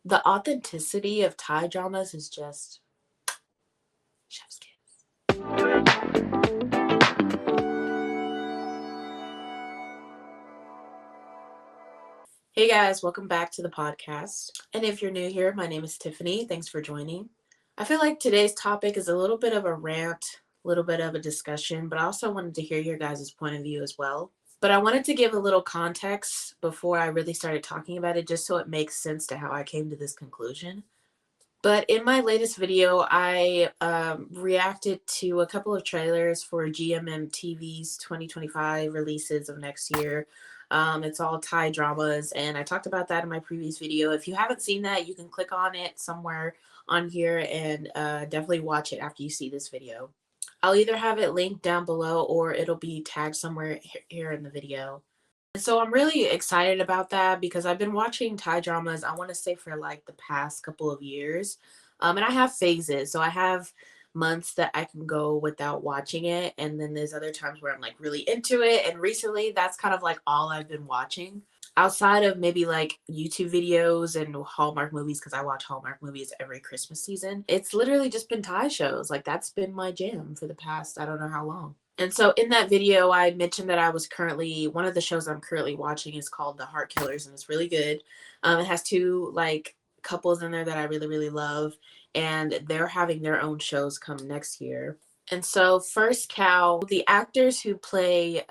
The authenticity of Thai dramas is just chef's kiss. Hey guys, welcome back to the podcast. And if you're new here, my name is Tiffany. Thanks for joining. I feel like today's topic is a little bit of a rant, a little bit of a discussion, but I also wanted to hear your guys' point of view as well. But I wanted to give a little context before I really started talking about it, just so it makes sense to how I came to this conclusion. But in my latest video, I reacted to a couple of trailers for GMMTV's 2025 releases of next year. It's all Thai dramas, and I talked about that in my previous video. If you haven't seen that, you can click on it somewhere on here and definitely watch it after you see this video. I'll either have it linked down below or it'll be tagged somewhere here in the video. So I'm really excited about that because I've been watching Thai dramas, I want to say for like the past couple of years. And I have phases. So I have months that I can go without watching it. And then there's other times where I'm like really into it. And recently that's kind of like all I've been watching. Outside of maybe like YouTube videos and Hallmark movies, because I watch Hallmark movies every Christmas season, it's literally just been Thai shows. Like that's been my jam for the past, I don't know how long. And so in that video, I mentioned that I was currently, one of the shows I'm currently watching is called The Heart Killers, and it's really good. It has two like couples in there that I really, really love, and they're having their own shows come next year. And so First Cow, the actors who play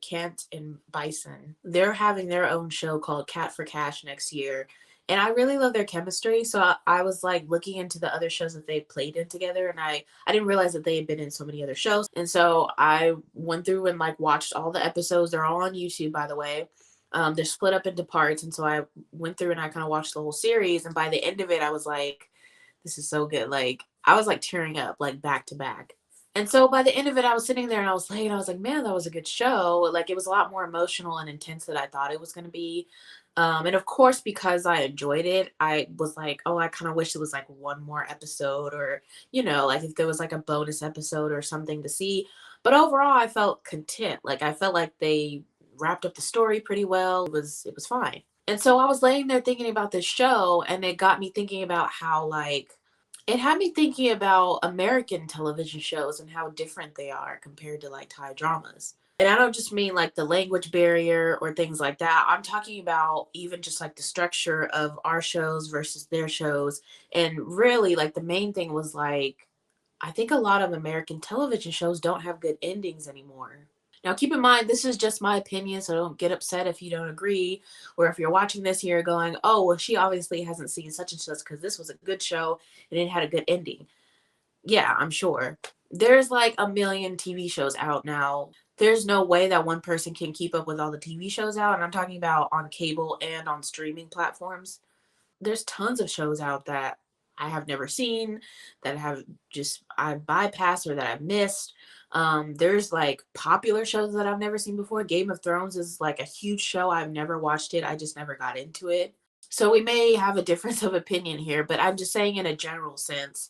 Kent and Bison, they're having their own show called Cat for Cash next year. And I really love their chemistry. So I was like looking into the other shows that they played in together. And I didn't realize that they had been in so many other shows. And so I went through and like watched all the episodes. They're all on YouTube, by the way. They're split up into parts. And so I went through and I kind of watched the whole series. And by the end of it, I was like, this is so good. Like I was like tearing up like back to back. And so by the end of it, I was sitting there and I was like, man, that was a good show. Like it was a lot more emotional and intense than I thought it was going to be. And of course, because I enjoyed it, I was like, oh, I kind of wish it was like one more episode or, like if there was like a bonus episode or something to see. But overall, I felt content. Like I felt like they wrapped up the story pretty well. It was fine. And so I was laying there thinking about this show and it got me thinking about how like it had me thinking about American television shows and how different they are compared to like Thai dramas. And I don't just mean like the language barrier or things like that. I'm talking about even just like the structure of our shows versus their shows. And really, like the main thing was like, I think a lot of American television shows don't have good endings anymore. Now, keep in mind, this is just my opinion, so don't get upset if you don't agree, or if you're watching this here going, oh, well, she obviously hasn't seen such and such because this was a good show and it had a good ending. Yeah, I'm sure. There's like a million TV shows out now. There's no way that one person can keep up with all the TV shows out, and I'm talking about on cable and on streaming platforms. There's tons of shows out that I have never seen, that have just I've bypassed or that I've missed. There's like popular shows that I've never seen before. Game of Thrones is like a huge show. I've never watched it. I just never got into it. So we may have a difference of opinion here, but I'm just saying in a general sense,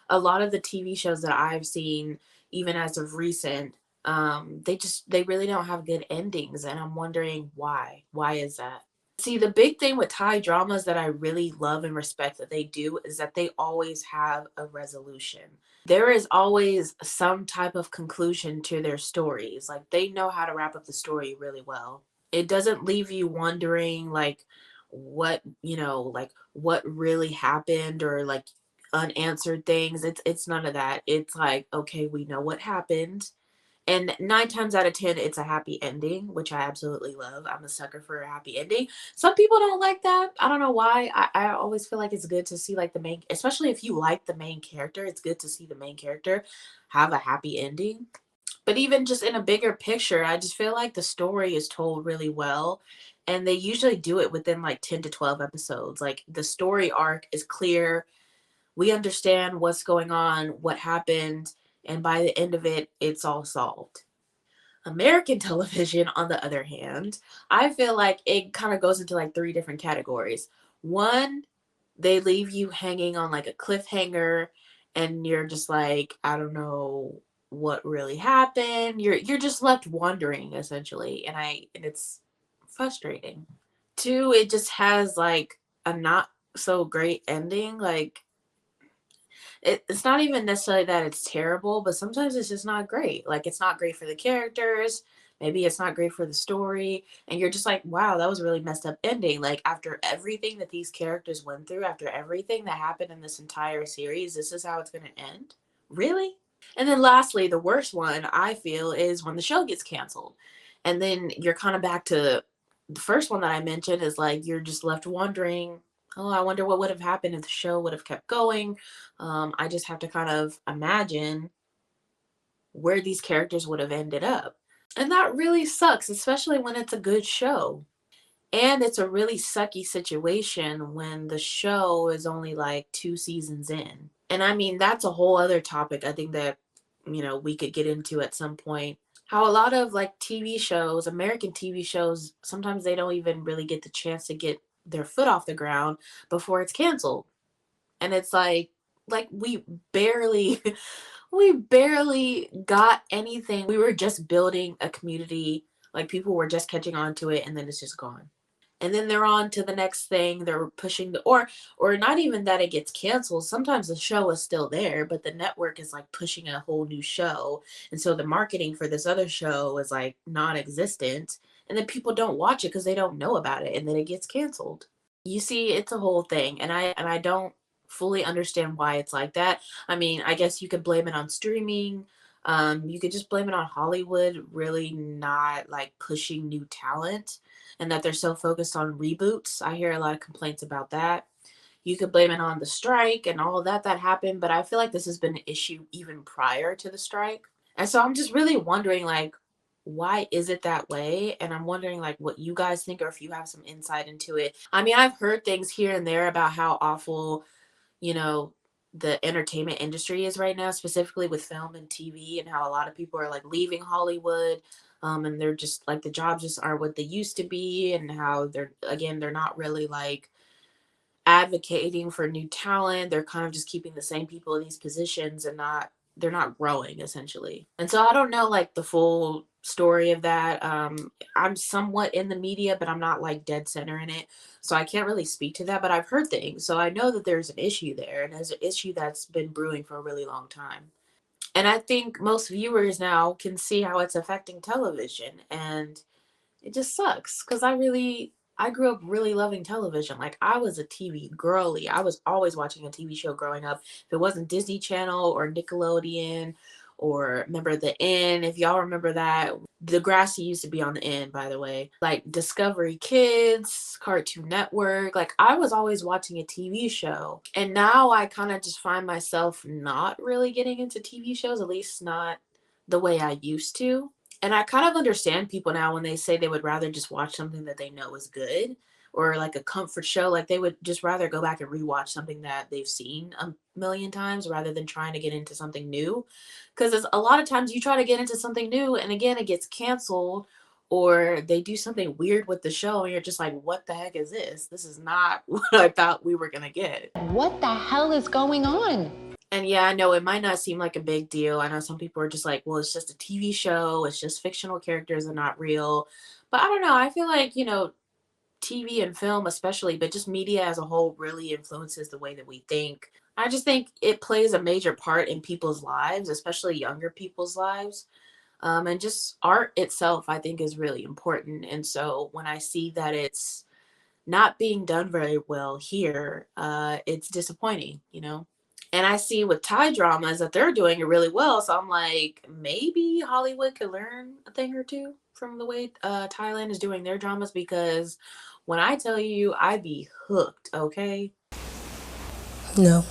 a lot of the TV shows that I've seen, even as of recent, they really don't have good endings, and I'm wondering why. Why is that? See, the big thing with Thai dramas that I really love and respect that they do is that they always have a resolution. There is always some type of conclusion to their stories. Like they know how to wrap up the story really well. It doesn't leave you wondering like like what really happened or like unanswered things. It's none of that. It's like, okay, we know what happened. And 9 times out of 10, it's a happy ending, which I absolutely love. I'm a sucker for a happy ending. Some people don't like that. I don't know why. I always feel like it's good to see like the main, especially if you like the main character, it's good to see the main character have a happy ending. But even just in a bigger picture, I just feel like the story is told really well. And they usually do it within like 10 to 12 episodes. Like the story arc is clear. We understand what's going on, what happened, and by the end of it, it's all solved. American television, on the other hand, I feel like it kind of goes into like 3 different categories. One, they leave you hanging on like a cliffhanger and you're just like, I don't know what really happened. You're just left wondering essentially, and it's frustrating. Two, it just has like a not so great ending. Like it's not even necessarily that it's terrible, but sometimes it's just not great. Like it's not great for the characters. Maybe it's not great for the story. And you're just like, wow, that was a really messed up ending. Like after everything that these characters went through, after everything that happened in this entire series, this is how it's going to end? Really? And then lastly, the worst one I feel is when the show gets canceled. And then you're kind of back to the first one that I mentioned is like you're just left wondering, oh, I wonder what would have happened if the show would have kept going. I just have to kind of imagine where these characters would have ended up. And that really sucks, especially when it's a good show. And it's a really sucky situation when the show is only like 2 seasons in. And I mean, that's a whole other topic I think that, we could get into at some point. How a lot of like TV shows, American TV shows, sometimes they don't even really get the chance to get their foot off the ground before it's canceled. And it's like we barely we barely got anything. We were just building a community, like people were just catching on to it and then it's just gone. And then they're on to the next thing. They're pushing the or not even that it gets canceled. Sometimes the show is still there, but the network is like pushing a whole new show. And so the marketing for this other show is like non-existent. And then people don't watch it because they don't know about it and then it gets canceled. You see, it's a whole thing, and I don't fully understand why it's like that. I mean, I guess you could blame it on streaming. You could just blame it on Hollywood really not like pushing new talent and that they're so focused on reboots. I hear a lot of complaints about that. You could blame it on the strike and all of that happened, but I feel like this has been an issue even prior to the strike. And so I'm just really wondering like why is it that way? And I'm wondering like what you guys think or if you have some insight into it. I mean, I've heard things here and there about how awful, you know, the entertainment industry is right now, specifically with film and TV, and how a lot of people are like leaving Hollywood. And they're just like the jobs just aren't what they used to be, and how they're not really like advocating for new talent. They're kind of just keeping the same people in these positions and they're not growing essentially. And so I don't know like the full story of that. I'm somewhat in the media, but I'm not like dead center in it. So I can't really speak to that, but I've heard things. So I know that there's an issue there and there's an issue that's been brewing for a really long time. And I think most viewers now can see how it's affecting television and it just sucks because I grew up really loving television. Like I was a TV girly. I was always watching a TV show growing up. If it wasn't Disney Channel or Nickelodeon or remember the N, if y'all remember that. The Grassy used to be on the N, by the way. Like Discovery Kids, Cartoon Network. Like I was always watching a TV show. And now I kind of just find myself not really getting into TV shows, at least not the way I used to. And I kind of understand people now when they say they would rather just watch something that they know is good or like a comfort show. Like they would just rather go back and rewatch something that they've seen a million times rather than trying to get into something new. Because a lot of times you try to get into something new and again, it gets canceled or they do something weird with the show and you're just like, what the heck is this? This is not what I thought we were going to get. What the hell is going on? And yeah, I know it might not seem like a big deal. I know some people are just like, well, it's just a TV show, it's just fictional characters and not real. But I don't know. I feel like, TV and film, especially, but just media as a whole really influences the way that we think. I just think it plays a major part in people's lives, especially younger people's lives. And just art itself, I think, is really important. And so when I see that it's not being done very well here, it's disappointing. And I see with Thai dramas that they're doing it really well. So I'm like, maybe Hollywood could learn a thing or two from the way Thailand is doing their dramas because when I tell you, I be hooked, okay? No.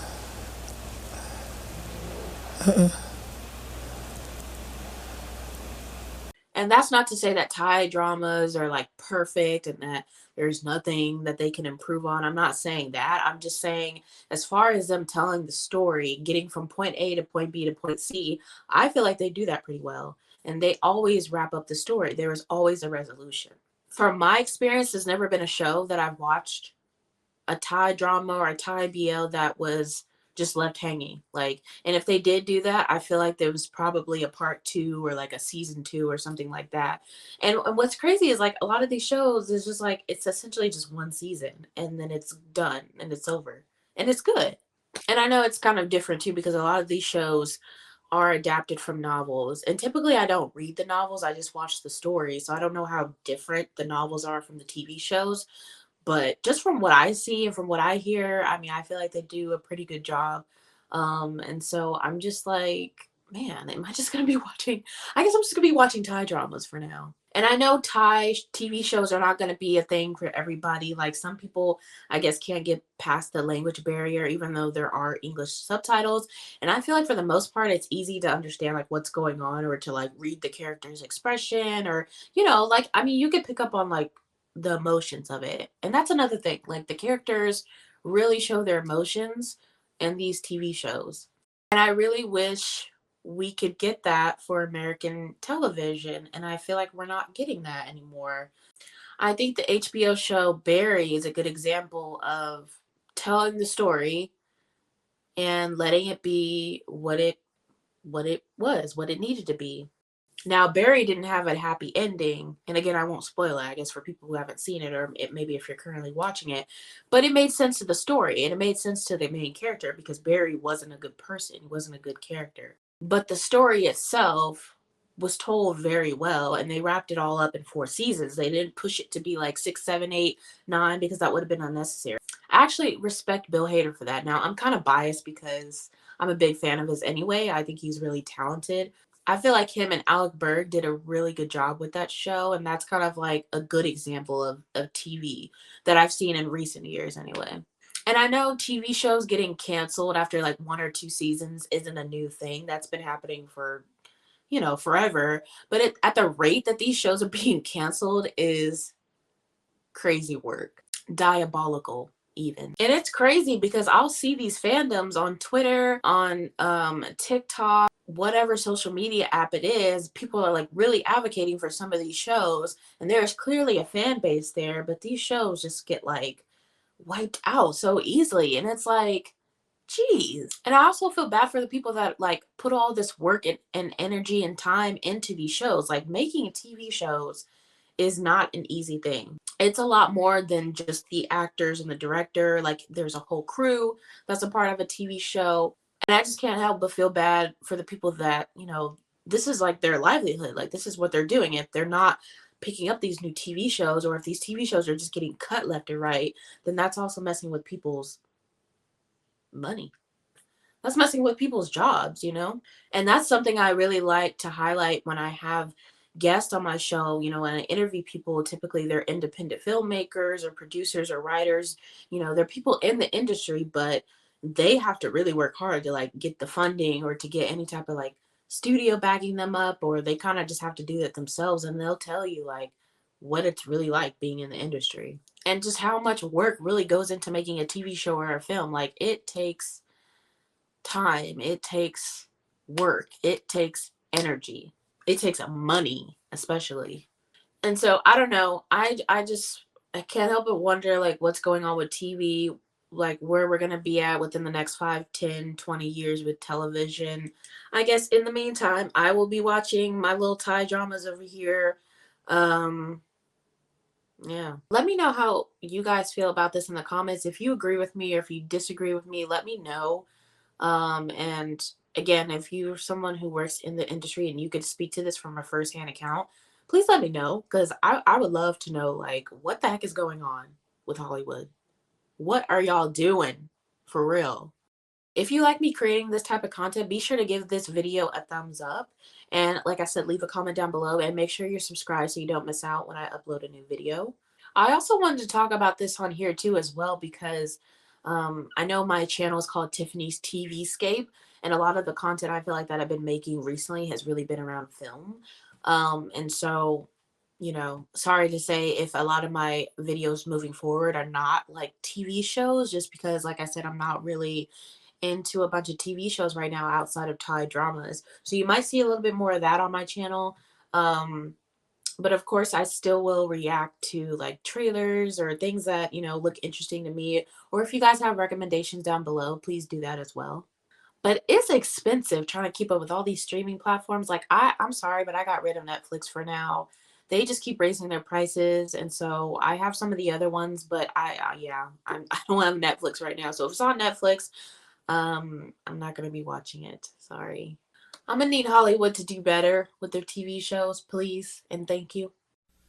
And that's not to say that Thai dramas are like perfect and that there's nothing that they can improve on. I'm not saying that. I'm just saying, as far as them telling the story, getting from point A to point B to point C, I feel like they do that pretty well. And they always wrap up the story. There is always a resolution. From my experience, there's never been a show that I've watched, a Thai drama or a Thai BL that was just left hanging. Like, and if they did do that, I feel like there was probably a part two or like a season two or something like that. And what's crazy is like a lot of these shows is just like it's essentially just one season and then it's done and it's over and it's good. And I know it's kind of different too because a lot of these shows are adapted from novels. And typically I don't read the novels, I just watch the story. So I don't know how different the novels are from the TV shows. But just from what I see and from what I hear, I mean, I feel like they do a pretty good job. And so I'm just like, man, am I just gonna be watching? I guess I'm just gonna be watching Thai dramas for now. And I know Thai TV shows are not gonna be a thing for everybody. Like some people, I guess, can't get past the language barrier, even though there are English subtitles. And I feel like for the most part, it's easy to understand like what's going on or to like read the character's expression or, like I mean, you could pick up on like the emotions of it. And that's another thing. Like the characters really show their emotions in these TV shows. And I really wish we could get that for American television. And I feel like we're not getting that anymore. I think the HBO show Barry is a good example of telling the story and letting it be what it needed to be. Now, Barry didn't have a happy ending, and again, I won't spoil it, I guess, for people who haven't seen it, or maybe if you're currently watching it, but it made sense to the story, and it made sense to the main character because Barry wasn't a good person, he wasn't a good character. But the story itself was told very well, and they wrapped it all up in 4 seasons. They didn't push it to be like 6, 7, 8, 9 because that would have been unnecessary. I actually respect Bill Hader for that. Now, I'm kind of biased because I'm a big fan of his anyway. I think he's really talented. I feel like him and Alec Berg did a really good job with that show, and that's kind of like a good example of TV that I've seen in recent years anyway. And I know TV shows getting canceled after like 1 or 2 seasons isn't a new thing. That's been happening for, forever. But at the rate that these shows are being canceled is crazy work. Diabolical even. And it's crazy because I'll see these fandoms on Twitter, on TikTok, whatever social media app it is. People are like really advocating for some of these shows, and there's clearly a fan base there, but these shows just get like wiped out so easily. And it's like, geez. And I also feel bad for the people that like put all this work and energy and time into these shows. Like making TV shows is not an easy thing. It's a lot more than just the actors and the director. Like there's a whole crew that's a part of a TV show. And I just can't help but feel bad for the people that, this is like their livelihood. Like this is what they're doing. If they're not picking up these new TV shows or if these TV shows are just getting cut left and right, then that's also messing with people's money. That's messing with people's jobs. And that's something I really like to highlight when I have guests on my show. When I interview people, typically they're independent filmmakers or producers or writers. They're people in the industry, but they have to really work hard to like get the funding or to get any type of like studio backing them up, or they kind of just have to do it themselves. And they'll tell you like what it's really like being in the industry and just how much work really goes into making a TV show or a film. Like it takes time, it takes work, it takes energy, it takes money, especially. And so I don't know. I can't help but wonder like what's going on with TV, like where we're gonna be at within the next 5, 10, 20 years with television. I guess in the meantime, I will be watching my little Thai dramas over here. Um yeah. Let me know how you guys feel about this in the comments. If you agree with me or if you disagree with me, let me know. And again, if you're someone who works in the industry and you could speak to this from a firsthand account, please let me know because I would love to know like what the heck is going on with Hollywood. What are y'all doing for real? If you like me creating this type of content, be sure to give this video a thumbs up. And like I said, leave a comment down below and make sure you're subscribed so you don't miss out when I upload a new video. I also wanted to talk about this on here too as well because I know my channel is called Tiffany's TVscape, and a lot of the content I feel like that I've been making recently has really been around film. And so, sorry to say if a lot of my videos moving forward are not like TV shows, just because, like I said, I'm not really into a bunch of TV shows right now outside of Thai dramas. So you might see a little bit more of that on my channel. But of course, I still will react to like trailers or things that, look interesting to me. Or if you guys have recommendations down below, please do that as well. But it's expensive trying to keep up with all these streaming platforms. Like I'm sorry, but I got rid of Netflix for now. They just keep raising their prices, and so I have some of the other ones, but yeah, I don't have Netflix right now. So if it's on Netflix, I'm not gonna be watching it. Sorry. I'm gonna need Hollywood to do better with their TV shows, please, and thank you.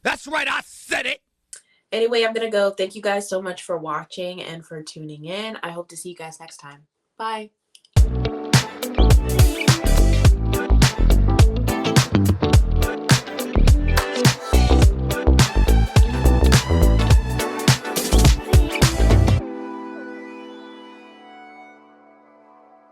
That's right, I said it. Anyway, I'm gonna go. Thank you guys so much for watching and for tuning in. I hope to see you guys next time. Bye.